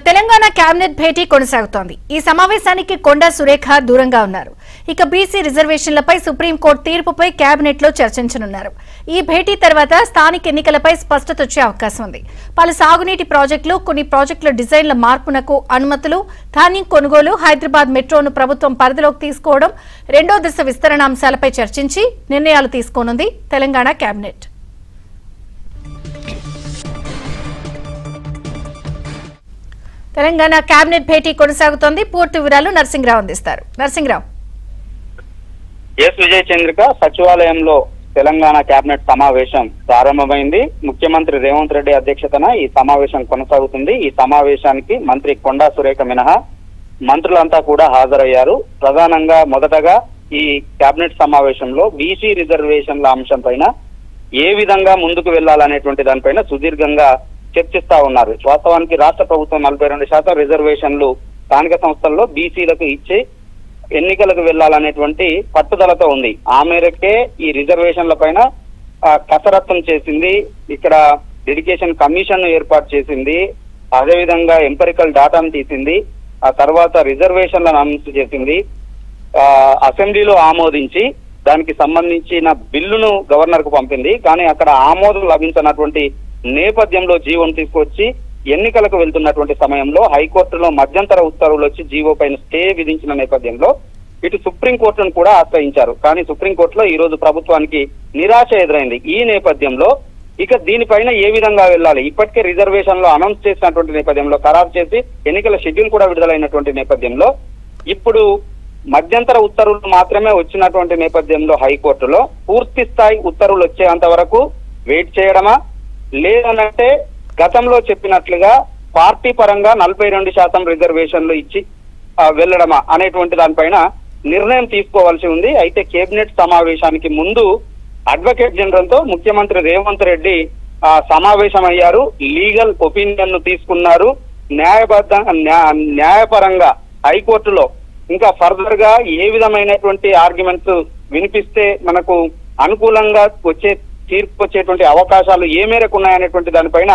Telangana cabinet భేటీ కొనసాగుతోంది। ఈ సమావేశానికి కొండా సురేఖ దూరంగా ఉన్నారు। ఇక బీసీ రిజర్వేషన్లపై సుప్రీంకోర్టు తీర్పుపై కేబినెట్ లో చర్చించనున్నారు। ఈ భేటీ తర్వాత స్థానిక ఎన్నికలపై స్పష్టత వచ్చే అవకాశం ఉంది। పలు సాగునీటి ప్రాజెక్టులు, కొన్ని ప్రాజెక్టుల డిజైన్ల మార్పునకు అనుమతులు, ధాన్యం కొనుగోలు, హైదరాబాద్ మెట్రోను ప్రభుత్వం పరిధిలోకి తీసుకోవడం, రెండో దశ విస్తరణ అంశాలపై చర్చించి నిర్ణయాలు తీసుకోనుంది తెలంగాణ కేబినెట్। తెలంగాణ కేబినెట్ భేటీ కొనసాగుతోంది। పూర్తి వివరాలు నరసింగరావు అందిస్తారు। నరసింగరావు, ఎస్ విజయ్ చంద్రిక, సచివాలయంలో తెలంగాణ కేబినెట్ సమావేశం ప్రారంభమైంది। ముఖ్యమంత్రి రేవంత్ రెడ్డి అధ్యక్షతన ఈ సమావేశం కొనసాగుతుంది। ఈ సమావేశానికి మంత్రి కొండా సురేఖ మినహా మంత్రులంతా కూడా హాజరయ్యారు। ప్రధానంగా మొదటగా ఈ కేబినెట్ సమావేశంలో బీసీ రిజర్వేషన్ల అంశం పైన ఏ విధంగా ముందుకు వెళ్లాలనేటువంటి దానిపైన సుదీర్ఘంగా చర్చిస్తా ఉన్నారు। వాస్తవానికి రాష్ట్ర ప్రభుత్వం 42% రిజర్వేషన్లు స్థానిక సంస్థల్లో బీసీలకు ఇచ్చి ఎన్నికలకు వెళ్లాలనేటువంటి పట్టుదలతో ఉంది। ఆ మేరకే ఈ రిజర్వేషన్ల పైన కసరత్తం చేసింది। ఇక్కడ డెడికేషన్ కమిషన్ ఏర్పాటు చేసింది, అదేవిధంగా ఎంపెరికల్ డాటాను తీసింది, ఆ తర్వాత రిజర్వేషన్లను అనౌన్స్ చేసింది, అసెంబ్లీలో ఆమోదించి దానికి సంబంధించిన బిల్లును గవర్నర్ కు పంపింది। కానీ అక్కడ ఆమోదం లభించినటువంటి నేపథ్యంలో జీవోను తీసుకొచ్చి ఎన్నికలకు వెళ్తున్నటువంటి సమయంలో హైకోర్టులో మధ్యంతర ఉత్తర్వులు వచ్చి జీవో పైన స్టే విధించిన నేపథ్యంలో ఇటు సుప్రీంకోర్టును కూడా ఆశ్రయించారు। కానీ సుప్రీంకోర్టులో ఈ రోజు ప్రభుత్వానికి నిరాశ ఎదురైంది। ఈ నేపథ్యంలో ఇక దీనిపైన ఏ విధంగా వెళ్ళాలి, ఇప్పటికే రిజర్వేషన్లో అనౌన్స్ చేసినటువంటి నేపథ్యంలో ఖరారు చేసి ఎన్నికల షెడ్యూల్ కూడా విడుదలైనటువంటి నేపథ్యంలో ఇప్పుడు మధ్యంతర ఉత్తర్వులు మాత్రమే వచ్చినటువంటి నేపథ్యంలో హైకోర్టులో పూర్తి స్థాయి ఉత్తర్వులు వచ్చేంత వరకు వెయిట్ చేయడమా, లేదనంటే గతంలో చెప్పినట్లుగా పార్టీ పరంగా 42% రిజర్వేషన్లు ఇచ్చి వెళ్లడమా అనేటువంటి దానిపైన నిర్ణయం తీసుకోవాల్సి ఉంది। అయితే కేబినెట్ సమావేశానికి ముందు అడ్వకేట్ జనరల్ తో ముఖ్యమంత్రి రేవంత్ రెడ్డి సమావేశమయ్యారు, లీగల్ ఒపీనియన్ ను తీసుకున్నారు। న్యాయపరంగా హైకోర్టులో ఇంకా ఫర్దర్ గా ఏ విధమైనటువంటి ఆర్గ్యుమెంట్స్ వినిపిస్తే మనకు అనుకూలంగా తీర్పు వచ్చేటువంటి అవకాశాలు ఏ మేరకు ఉన్నాయనేటువంటి దానిపైన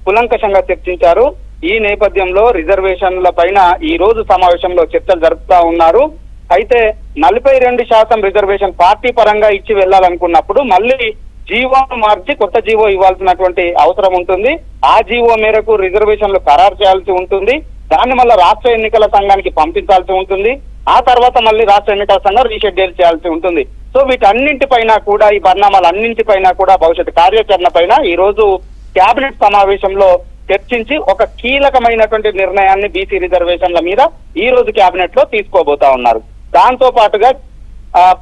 కులంకషంగా చర్చించారు। ఈ నేపథ్యంలో రిజర్వేషన్ల పైన ఈ రోజు సమావేశంలో చర్చలు జరుపుతా ఉన్నారు। అయితే 42% రిజర్వేషన్ పార్టీ పరంగా ఇచ్చి వెళ్లాలనుకున్నప్పుడు మళ్ళీ జీవోను మార్చి కొత్త జీవో ఇవ్వాల్సినటువంటి అవసరం ఉంటుంది। ఆ జీవో మేరకు రిజర్వేషన్లు ఖరారు చేయాల్సి ఉంటుంది, దాన్ని మళ్ళీ రాష్ట్ర ఎన్నికల సంఘానికి పంపించాల్సి ఉంటుంది, ఆ తర్వాత మళ్ళీ రాష్ట్ర ఎన్నికల సంఘం రీషెడ్యూల్ చేయాల్సి ఉంటుంది। సో వీటన్నింటిపైన కూడా ఈ పరిణామాలన్నింటిపైన కూడా భవిష్యత్ కార్యాచరణ పైన ఈ రోజు కేబినెట్ సమావేశంలో చర్చించి ఒక కీలకమైనటువంటి నిర్ణయాన్ని బీసీ రిజర్వేషన్ల మీద ఈ రోజు కేబినెట్ లో తీసుకోబోతా ఉన్నారు। దాంతో పాటుగా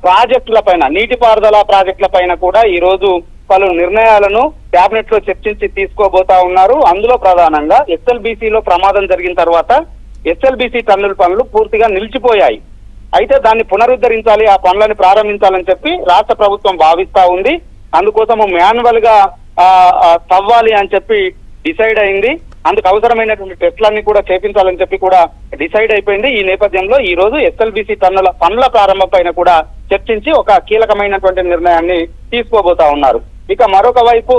ప్రాజెక్టుల పైన, నీటిపారుదల ప్రాజెక్టుల పైన కూడా ఈ రోజు పలు నిర్ణయాలను కేబినెట్ లో చర్చించి తీసుకోబోతా ఉన్నారు। అందులో ప్రధానంగా ఎస్ఎల్బీసీలో ప్రమాదం జరిగిన తర్వాత ఎస్ఎల్బీసీ టన్నుల పనులు పూర్తిగా నిలిచిపోయాయి। అయితే దాన్ని పునరుద్ధరించాలి, ఆ పనులను ప్రారంభించాలని చెప్పి రాష్ట్ర ప్రభుత్వం భావిస్తా ఉంది। అందుకోసము మాన్యువల్ గా తవ్వాలి అని చెప్పి డిసైడ్ అయింది, అందుకు అవసరమైనటువంటి టెస్ట్లన్నీ కూడా చేపించాలని చెప్పి కూడా డిసైడ్ అయిపోయింది। ఈ నేపథ్యంలో ఈ రోజు ఎస్ఎల్బీసీ పనుల ప్రారంభం పైన కూడా చర్చించి ఒక కీలకమైనటువంటి నిర్ణయాన్ని తీసుకోబోతా ఉన్నారు। ఇక మరొక వైపు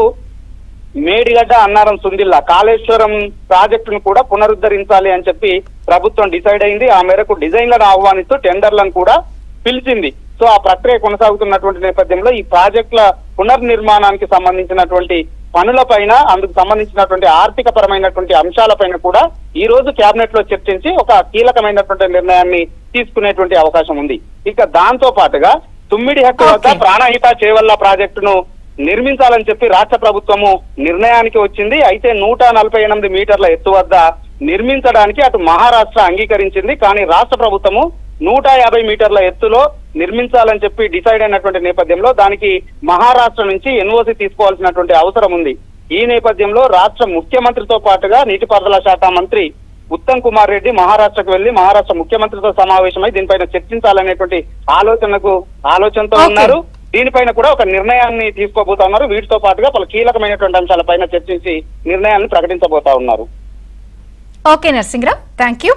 మేడిగడ్డ, అన్నారం, సుందిల్లా కాళేశ్వరం ప్రాజెక్టును కూడా పునరుద్ధరించాలి అని చెప్పి ప్రభుత్వం డిసైడ్ అయింది। ఆ మేరకు డిజైన్లను ఆహ్వానిస్తూ టెండర్లను కూడా పిలిచింది। సో ఆ ప్రక్రియ కొనసాగుతున్నటువంటి నేపథ్యంలో ఈ ప్రాజెక్టుల పునర్నిర్మాణానికి సంబంధించినటువంటి పనులపైన, అందుకు సంబంధించినటువంటి ఆర్థిక పరమైనటువంటి అంశాలపైన కూడా ఈ రోజు కేబినెట్ లో చర్చించి ఒక కీలకమైనటువంటి నిర్ణయాన్ని తీసుకునేటువంటి అవకాశం ఉంది। ఇక దాంతో పాటుగా తుమ్మిడిహట్టు వద్ద ప్రాణహిత చేవల్ల ప్రాజెక్టును నిర్మించాలని చెప్పి రాష్ట్ర ప్రభుత్వము నిర్ణయానికి వచ్చింది। అయితే 148 మీటర్ల ఎత్తు వద్ద నిర్మించడానికి అటు మహారాష్ట్ర అంగీకరించింది, కానీ రాష్ట్ర ప్రభుత్వము 150 మీటర్ల ఎత్తులో నిర్మించాలని చెప్పి డిసైడ్ అయినటువంటి నేపథ్యంలో దానికి మహారాష్ట్ర నుంచి ఎన్ఓసి తీసుకోవాల్సినటువంటి అవసరం ఉంది। ఈ నేపథ్యంలో రాష్ట్ర ముఖ్యమంత్రితో పాటుగా నీటిపారుదల శాఖ మంత్రి ఉత్తమ్ కుమార్ రెడ్డి మహారాష్ట్రకు వెళ్లి మహారాష్ట్ర ముఖ్యమంత్రితో సమావేశమై దీనిపైన చర్చించాలనేటువంటి ఆలోచనతో ఉన్నారు। దీనిపైన కూడా ఒక నిర్ణయాన్ని తీసుకోబోతా ఉన్నారు। వీటితో పాటుగా పలు కీలకమైనటువంటి అంశాలపైన చర్చించి నిర్ణయాన్ని ప్రకటించబోతా ఉన్నారు। Okay Narasingarao, thank you.